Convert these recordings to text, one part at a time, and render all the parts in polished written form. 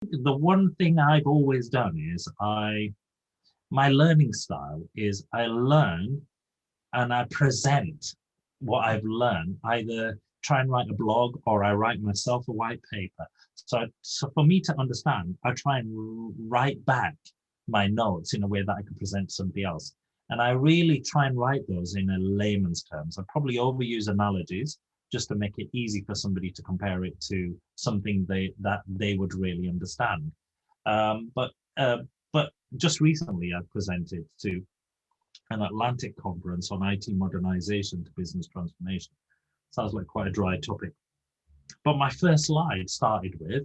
the one thing I've always done is my learning style is I learn and I present what I've learned, either try and write a blog or I write myself a white paper. So for me to understand, I try and write back my notes in a way that I can present to somebody else. And I really try and write those in a layman's terms. I probably overuse analogies just to make it easy for somebody to compare it to something that they would really understand. Um, but uh, but just recently, I presented to an Atlantic conference on IT modernization to business transformation. Sounds like quite a dry topic. But my first slide started with,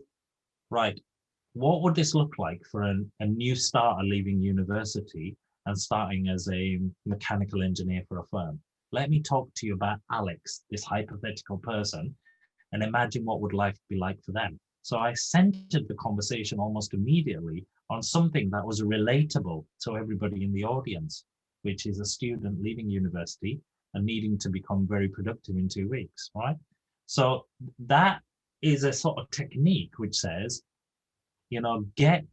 right, what would this look like for a new starter leaving university and starting as a mechanical engineer for a firm? Let me talk to you about Alex, this hypothetical person, and imagine what would life be like for them. So I centered the conversation almost immediately on something that was relatable to everybody in the audience, which is a student leaving university and needing to become very productive in 2 weeks, right? So that is a sort of technique which says, get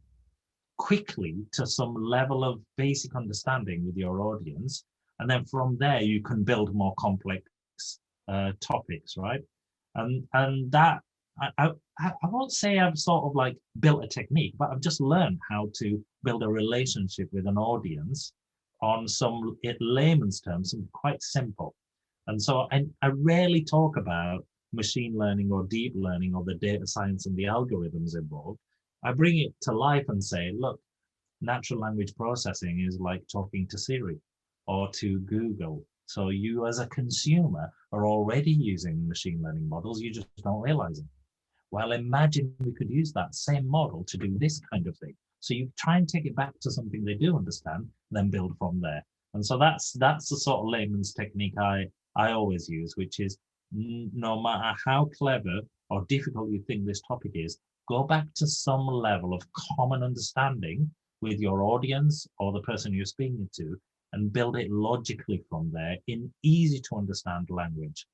quickly to some level of basic understanding with your audience. And then from there, you can build more complex topics, right? And that, I won't say I've sort of like built a technique, but I've just learned how to build a relationship with an audience on some layman's terms, some quite simple. And so I rarely talk about machine learning or deep learning or the data science and the algorithms involved. I bring it to life and say, look, natural language processing is like talking to Siri or to Google. So you as a consumer are already using machine learning models, you just don't realize it. Well, imagine we could use that same model to do this kind of thing. So you try and take it back to something they do understand, then build from there. And so that's the sort of layman's technique I always use, which is no matter how clever or difficult you think this topic is, go back to some level of common understanding with your audience or the person you're speaking to and build it logically from there in easy to understand language.